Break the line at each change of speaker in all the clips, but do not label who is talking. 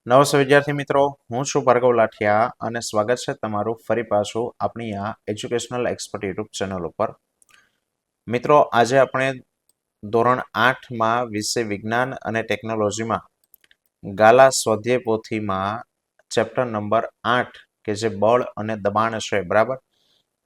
નમસ્તે વિદ્યાર્થી મિત્રો, હું છું ભાર્ગવ લાઠિયા અને સ્વાગત છે તમારું ફરી પાછું આપણી આ એજ્યુકેશનલ એક્સપર્ટ યુટ્યુબ ચેનલ ઉપર. મિત્રો, આજે આપણે ધોરણ 8માં વિષય વિજ્ઞાન અને ટેકનોલોજીમાં ગાલા સ્વાધ્યાય પોથીમાં ચેપ્ટર નંબર 8 કે જે બળ અને દબાણ છે, બરાબર,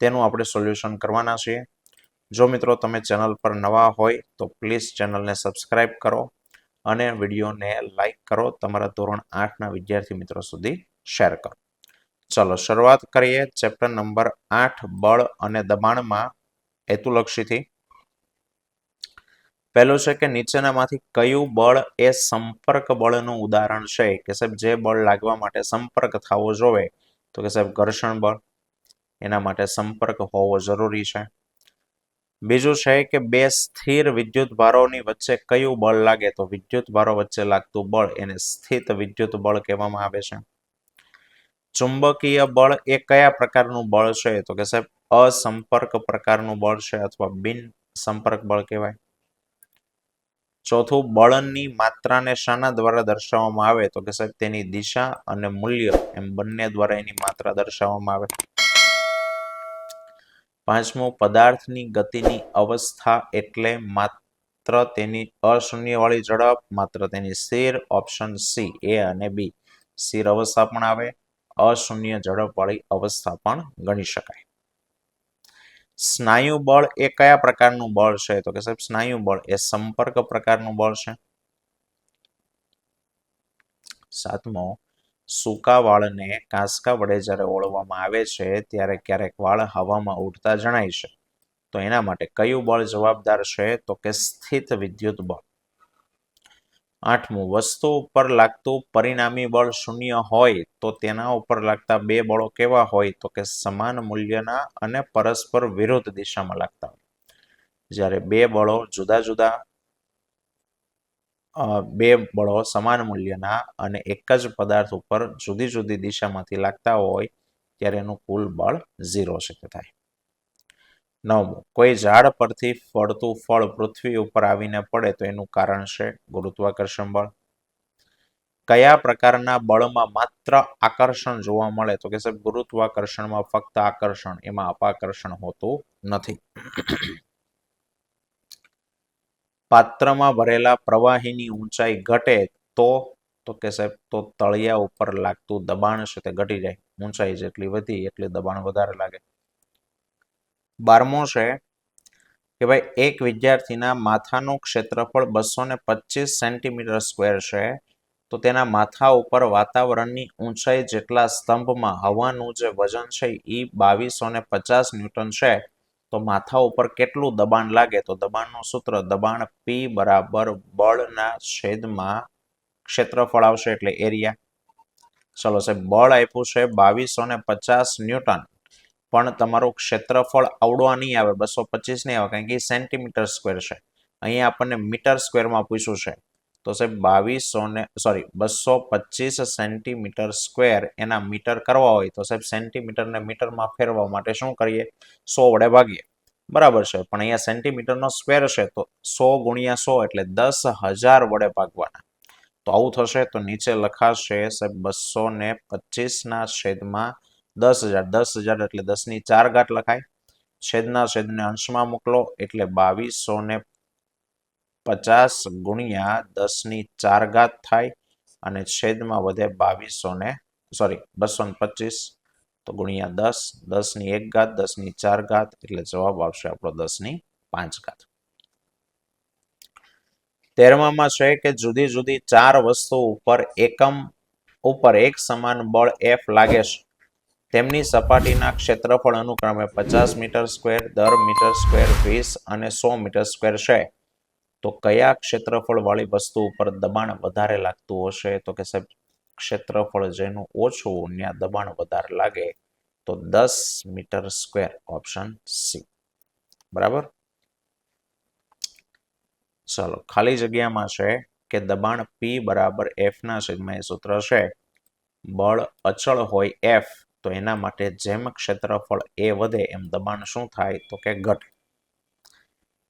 તેનું આપણે સોલ્યુશન કરવાના છીએ. જો મિત્રો તમે ચેનલ પર નવા હોય તો પ્લીઝ ચેનલને સબસ્ક્રાઇબ કરો અને વિડીયોને લાઈક કરો, તમારા ધોરણ 8ના વિદ્યાર્થી મિત્રો સુધી શેર કરો. ચલો શરૂઆત કરીએ ચેપ્ટર નંબર 8 બળ અને દબાણમાં હેતુલક્ષીથી. પહેલું છે કે નીચેનામાંથી કયું બળ એ સંપર્ક બળનું ઉદાહરણ છે કે સાહેબ જે બળ લાગવા માટે સંપર્ક થવો જોઈએ, તો કે સાહેબ ઘર્ષણ બળ, એના માટે સંપર્ક હોવો જરૂરી છે. બીજું છે કે બે સ્થિર વિદ્યુત ભારોની વચ્ચે કયું બળ લાગે, તો વિદ્યુત ભારો વચ્ચે લાગતું બળ એને સ્થિત વિદ્યુત બળ કહેવામાં આવે છે. ચુંબકીય બળ એ કયા પ્રકારનું બળ છે, તો કે સાહેબ અસંપર્ક પ્રકારનું બળ છે અથવા બિન સંપર્ક બળ કહેવાય. ચોથું, બળની માત્રાને શાના દ્વારા દર્શાવવામાં આવે, તો કે સાહેબ તેની દિશા અને મૂલ્ય એમ બંને દ્વારા એની માત્રા દર્શાવવામાં આવે. પાંચમું, પદાર્થની ગતિની અવસ્થા એટલે માત્ર તેની અશૂન્ય વાળી ઝડપ, માત્ર તેની સ્થિર, ઓપ્શન સી એ અને બી. સ્થિર અવસ્થા પણ આવે, અશૂન્ય ઝડપ વાળી અવસ્થા પણ ગણી શકાય. સ્નાયુ બળ એ કયા પ્રકારનું બળ છે, તો કે સાહેબ સ્નાયુ બળ એ સંપર્ક પ્રકારનું બળ છે. સાતમો, સૂકા વાળને કાંસકા વડે જ્યારે ઓળવામાં આવે છે ત્યારે ક્યારેક વાળ હવામાં ઉડતા જણાય છે, તો એના માટે કયું બળ જવાબદાર છે, તો કે સ્થિત વિદ્યુત બળ. આઠમું, વસ્તુ ઉપર લાગતું પરિણામી બળ શૂન્ય હોય તો તેના ઉપર લાગતા બે બળો કેવા હોય, તો કે સમાન મૂલ્યના અને પરસ્પર વિરુદ્ધ દિશામાં લાગતા હોય. જ્યારે બે બળો સમાન મૂલ્યના અને એક જ પદાર્થ ઉપર જુદી જુદી દિશામાંથી લાગતા હોય ત્યારે એનું કુલ બળ 0 શક્ય થાય. નવમું, કોઈ ઝાડ પરથી પડતું ફળ પૃથ્વી ઉપર આવીને પડે તો એનું કારણ છે ગુરુત્વાકર્ષણ બળ. કયા પ્રકારના બળમાં માત્ર આકર્ષણ જોવા મળે, તો કે સાહેબ ગુરુત્વાકર્ષણમાં ફક્ત આકર્ષણ, એમાં અપાકર્ષણ હોતું નથી. પાત્રમાં ભરેલા પ્રવાહીની ઊંચાઈ ઘટે તો કે સાહેબ તો તળિયા ઉપર લાગતું દબાણ છે તે ઘટી જાય, ઊંચાઈ જેટલી વધી એટલે દબાણ વધારે લાગે. 12મો છે કે ભાઈ એક વિદ્યાર્થીના માથાનું ક્ષેત્રફળ 225 સેન્ટીમીટર સ્ક્વેર છે, તો તેના માથા ઉપર વાતાવરણની ઊંચાઈ જેટલા સ્તંભમાં હવાનું જે વજન છે એ 2250 ન્યૂટન છે, તો માથા ઉપર કેટલું દબાણ લાગે, તો દબાણનું સૂત્ર દબાણ P બરાબર બળના છેદમાં ક્ષેત્રફળ આવશે એટલે એરિયા. ચલો સાહેબ, બળ આપ્યું છે 2250 ન્યૂટન, પણ તમારું ક્ષેત્રફળ આવડવા નહીં આવે, 225 નહીં આવે, કારણ કે સેન્ટીમીટર સ્ક્વેર છે. અહીંયા આપણને મીટર સ્ક્વેરમાં પૂછ્યું છે, તો સાહેબ 225 સેન્ટીમીટર સ્ક્વેર એના મીટર કરવા હોય તો સાહેબ સેન્ટીમીટરને મીટરમાં ફેરવવા માટે શું કરીએ, 100 વડે ભાગીએ, બરાબર છે. પણ અહીંયા સેન્ટીમીટરનો સ્ક્વેર છે તો 100 ગુણ્યા 100 એટલે 10,000 વડે ભાગવાના. તો આવું થશે, તો નીચે લખાશે સાહેબ 225 છેદમાં 10,000. 10,000 એટલે 10⁴ લખાય. છેદના છેદને અંશમાં મોકલો એટલે 2250 ગુણ્યા 10⁴ થાય અને છેદમાં વધે 225 તો ગુણ્યા 10, 10⁴ 10⁴ એટલે જવાબ આવશે આપણો 10⁵. 13માં છે કે જુદી જુદી 4 વસ્તુ ઉપર એકમ ઉપર એક સમાન બળ F લાગે છે, તેમની સપાટીના ક્ષેત્રફળ અનુક્રમે 50 મીટર સ્ક્વેર, દર મીટર સ્ક્વેર 20 અને 100 મીટર સ્ક્વેર છે, તો કયા ક્ષેત્રફળ વાળી વસ્તુ ઉપર દબાણ વધારે લાગતું હશે, તો કે સાહેબ ક્ષેત્રફળ જેનું ઓછું ત્યાં દબાણ વધારે લાગે, તો 10 મીટર સ્ક્વેર, ઓપ્શન સી. બરાબર. ચલો ખાલી જગ્યામાં છે કે દબાણ P બરાબર F ના છેદમાં એ સૂત્ર છે, બળ અચળ હોય F તો એના માટે જેમ ક્ષેત્રફળ એ વધે એમ દબાણ શું થાય, તો કે ઘટે.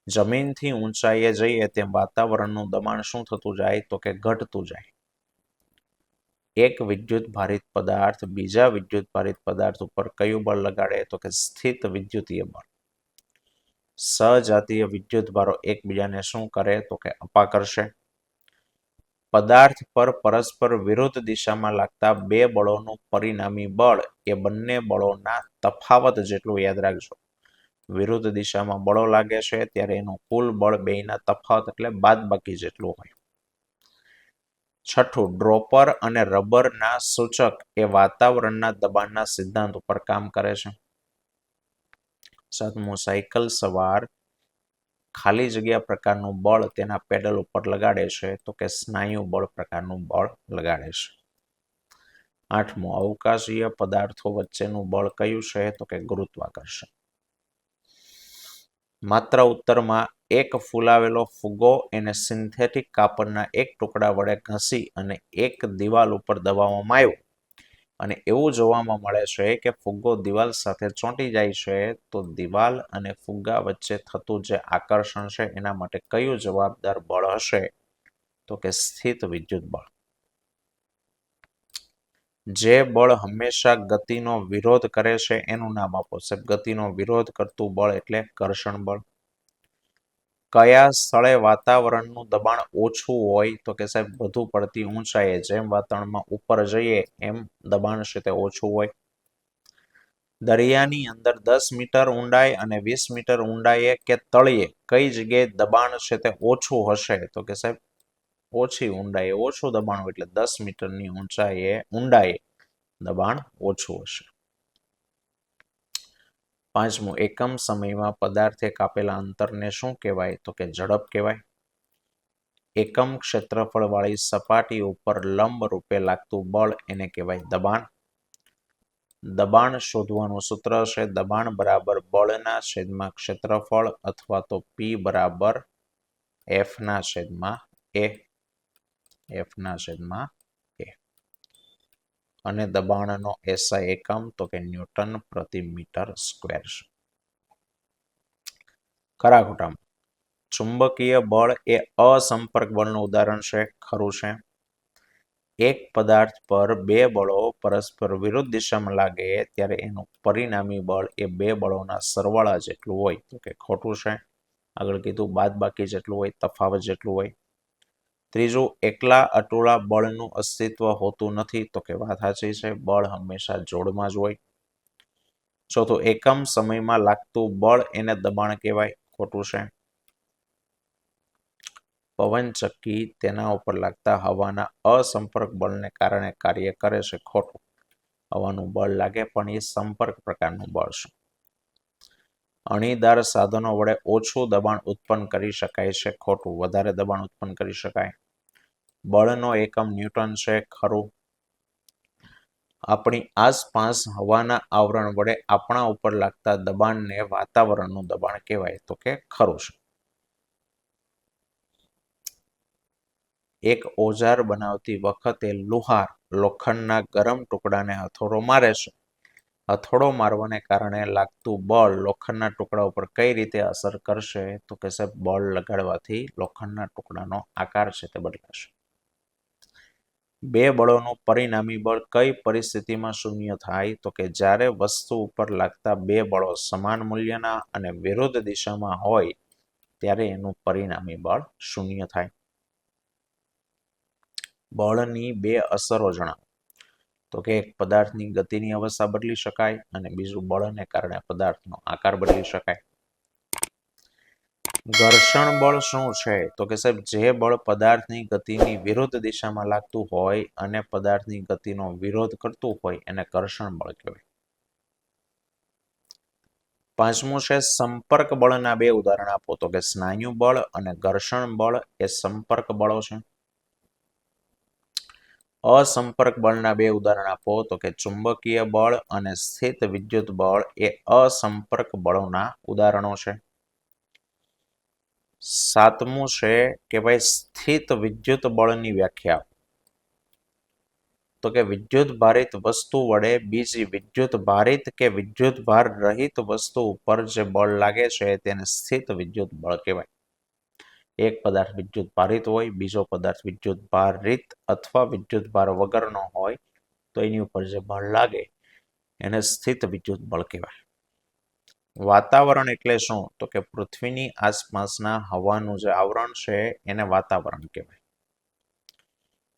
જમીનથી ઊંચાઈએ જઈએ તેમ વાતાવરણનું દબાણ શું થતું જાય, તો કે ઘટતું જાય. એક વિદ્યુત ભારિત પદાર્થ બીજા વિદ્યુત ભારિત પદાર્થ ઉપર કયું બળ લગાડે? તો કે સ્થિત વિદ્યુતીય બળ. સજાતીય વિદ્યુત ભારો એકબીજાને શું કરે? તો કે અપા કરશે. પદાર્થ પર પરસ્પર વિરુદ્ધ દિશામાં લાગતા બે બળોનું પરિણામી બળ એ બંને બળોના તફાવત જેટલું, યાદ રાખજો. વિરુદ્ધ દિશામાં બળો લાગે છે ત્યારે એનું કુલ બળ બેયના તફાવત એટલે બાદબાકી જેટલું હોય. છઠ્ઠું, ડ્રોપર અને રબરના સૂચક એ વાતાવરણના દબાણના સિદ્ધાંત ઉપર કામ કરે છે. સાતમું, સાયકલ સવાર ખાલી જગ્યા પ્રકારનું બળ તેના પેડલ ઉપર લગાડે છે તો કે સ્નાયુ બળ પ્રકારનું બળ લગાડે છે. આઠમું, અવકાશીય પદાર્થો વચ્ચેનું બળ કયું છે? તો કે ગુરુત્વાકર્ષણ. માત્ર ઉત્તરમાં એક ફૂલાવેલો ફુગ્ગો એને સિન્થેટિક કાપડના એક ટુકડા વડે ઘસી અને એક દિવાલ ઉપર દબાવવામાં આવ્યો અને એવું જોવામાં મળે છે કે ફુગ્ગો દિવાલ સાથે ચોંટી જાય છે, તો દિવાલ અને ફુગ્ગા વચ્ચે થતું જે આકર્ષણ છે એના માટે કયું જવાબદાર બળ હશે? તો કે સ્થિત વિદ્યુત બળ. જે બળ હંમેશા ગતિનો વિરોધ કરે છે એનું નામ આપો. સાહેબ, ગતિનો વિરોધ કરતું બળ એટલે ઘર્ષણ બળ. કયા સ્થળે વાતાવરણનું દબાણ ઓછું હોય? તો કે સાહેબ વધુ પડતી ઊંચાઈએ, જેમ વાતાવરણમાં ઉપર જઈએ એમ દબાણ છે તે ઓછું હોય. દરિયાની અંદર 10 મીટર ઊંડાઈ અને 20 મીટર ઊંડાઈએ કે તળિયે કઈ જગ્યાએ દબાણ છે તે ઓછું હશે? તો કે સાહેબ ઓછી ઊંડાઈએ ઓછું દબાણ હોય એટલે 10 મીટરની ઊંડાઈએ દબાણ ઓછું હશે. પાંચમું, એકમ સમયમાં પદાર્થે કાપેલા અંતરને શું કહેવાય? તો કે ઝડપ કહેવાય. એકમ ક્ષેત્રફળ વાળી સપાટી ઉપર લંબ રૂપે લાગતું બળ એને કહેવાય દબાણ. દબાણ શોધવાનું સૂત્ર છે દબાણ બરાબર બળના છેદમાં ક્ષેત્રફળ અથવા તો P બરાબર F ના છેદમાં A. F ના છેદમાં A. અને દબાણનો SI એકમ તો કે ન્યૂટન પ્રતિ મીટર સ્ક્વેર છે. ખરા ખોટામાં? ચુંબકીય બળ એ અસંપર્ક બળનું ઉદાહરણ છે. ખરું છે. એક પદાર્થ પર બે બળો પરસ્પર વિરુદ્ધ દિશામાં લાગે ત્યારે એનું પરિણામી બળ એ બે બળોના સરવાળા જેટલું હોય તો કે ખોટું છે. આગળ કીધું બાદબાકી જેટલું હોય, તફાવત જેટલું હોય. ત્રીજું, એકલા અટોળા બળનું અસ્તિત્વ હોતું નથી તો કે વાત સાચી છે. બળ હંમેશા જોડમાં જ હોય. ચોથું, એકમ સમયમાં લાગતું બળ એને દબાણ કહેવાય. ખોટું છે. પવનચક્કી તેના ઉપર લાગતા હવાના અસંપર્ક બળને કારણે કાર્ય કરે છે. ખોટું. હવાનું બળ લાગે પણ એ સંપર્ક પ્રકારનું બળ છે. અણીદાર સાધનો વડે ઓછું દબાણ ઉત્પન્ન કરી શકાય છે. ખોટું. વધારે દબાણ ઉત્પન્ન કરી શકાય. બળનો એકમ ન્યૂટન છે. ખરું. આપણી આસપાસ હવાના આવરણ વડે આપણા ઉપર લાગતા દબાણને વાતાવરણનું દબાણ કહેવાય તો કે ખરું છે. એક ઓજાર બનાવતી વખતે લુહાર લોખંડના ગરમ ટુકડાને હથોડો મારે છે. હથોડો મારવાને કારણે લાગતું બળ લોખંડના ટુકડા ઉપર કઈ રીતે અસર કરશે? તો કે સાહેબ બળ લગાડવાથી લોખંડના ટુકડાનો આકાર છે તે બદલાશે. બે બળોનું પરિણામી બળ કઈ પરિસ્થિતિમાં શૂન્ય થાય? તો કે જ્યારે વસ્તુ ઉપર લાગતા બે બળો સમાન મૂલ્યના અને વિરુદ્ધ દિશામાં હોય ત્યારે એનું પરિણામી બળ શૂન્ય થાય. બળની બે અસરો જણાવો. તો કે એક પદાર્થની ગતિની અવસ્થા બદલી શકાય અને બીજું બળને કારણે પદાર્થનો આકાર બદલી શકાય. ઘર્ષણ બળ શું છે? તો કે સાહેબ જે બળ પદાર્થની ગતિની વિરુદ્ધ દિશામાં લાગતું હોય અને પદાર્થની ગતિનો વિરોધ કરતું હોય એને ઘર્ષણ બળ કહેવાય. પાંચમું છે સંપર્ક બળના બે ઉદાહરણ આપો. તો કે સ્નાયુ બળ અને ઘર્ષણ બળ એ સંપર્ક બળો છે. અસંપર્ક બળના બે ઉદાહરણ આપો. તો કે ચુંબકીય બળ અને સ્થિત વિદ્યુત બળ એ અસંપર્ક બળોના ઉદાહરણો છે. સાતમું છે કે ભાઈ સ્થિત વિદ્યુત બળની વ્યાખ્યા. તો કે વિદ્યુત ભારિત વસ્તુ વડે બીજી વિદ્યુત ભારિત કે વિદ્યુત ભાર રહિત વસ્તુ ઉપર જે બળ લાગે છે તેને સ્થિત વિદ્યુત બળ કહેવાય. એક પદાર્થ વિદ્યુત ભારિત હોય, બીજો પદાર્થ વિદ્યુત ભારિત અથવા વિદ્યુત ભાર વગરનો હોય તો એની ઉપર જે બળ લાગે એને સ્થિત વિદ્યુત બળ કહેવાય. વાતાવરણ એટલે શું? તો કે પૃથ્વીની આસપાસના હવાનું જે આવરણ છે એને વાતાવરણ કહેવાય.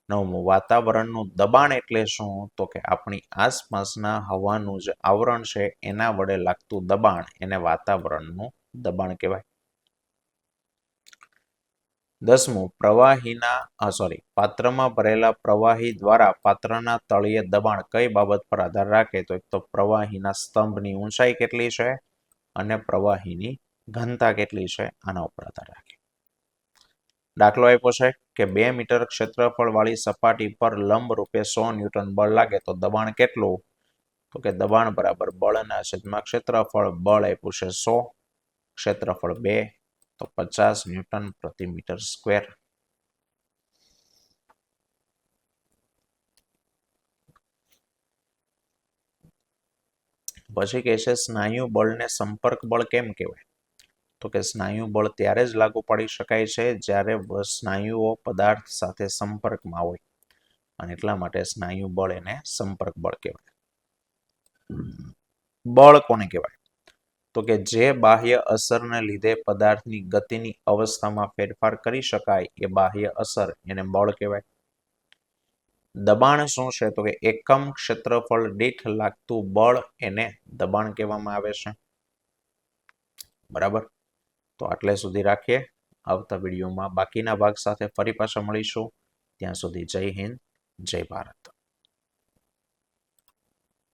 9મું, વાતાવરણનું દબાણ એટલે શું? તો કે આપણી આસપાસના હવાનું જે આવરણ છે એના વડે લાગતું દબાણ એને વાતાવરણનું દબાણ કહેવાય. 10મું, પાત્રમાં ભરેલા પ્રવાહી દ્વારા પાત્રના તળિયે દબાણ કઈ બાબત પર આધાર રાખે? તો એક તો પ્રવાહીના સ્તંભની ઊંચાઈ કેટલી છે અને પ્રવાહીની ઘનતા કેટલી છે, આના ઉપર આધાર રાખે. દાખલો આપ્યો છે કે 2 મીટર ક્ષેત્રફળ વાળી સપાટી પર લંબ રૂપે 100 ન્યૂટન બળ લાગે તો દબાણ કેટલું? તો કે દબાણ બરાબર બળના છેદમાં ક્ષેત્રફળ. બળ આપ્યું છે 100, ક્ષેત્રફળ 2 તો 50 ન્યૂટન પ્રતિ મીટર સ્ક્વેર. પછી કહે છે સ્નાયુ બળને સંપર્ક બળ કેમ કહેવાય? તો કે સ્નાયુ બળ ત્યારે જ લાગુ પાડી શકાય છે જ્યારે સ્નાયુઓ પદાર્થ સાથે સંપર્કમાં હોય અને એટલા માટે સ્નાયુ બળ એને સંપર્ક બળ કહેવાય. બળ કોને કહેવાય? તો કે જે બાહ્ય અસરને લીધે પદાર્થની ગતિની અવસ્થામાં ફેરફાર કરી શકાય એ બાહ્ય અસર એને બળ કહેવાય. દબાણ શું છે? તો કે એકમ ક્ષેત્રફળ દીઠ લાગતું બળ એને દબાણ કહેવામાં આવે છે. બરાબર, તો આટલે સુધી રાખીએ. આવતા વિડીયોમાં બાકીના ભાગ સાથે ફરી પાછા મળીશું. ત્યાં સુધી જય હિન્દ, જય ભારત.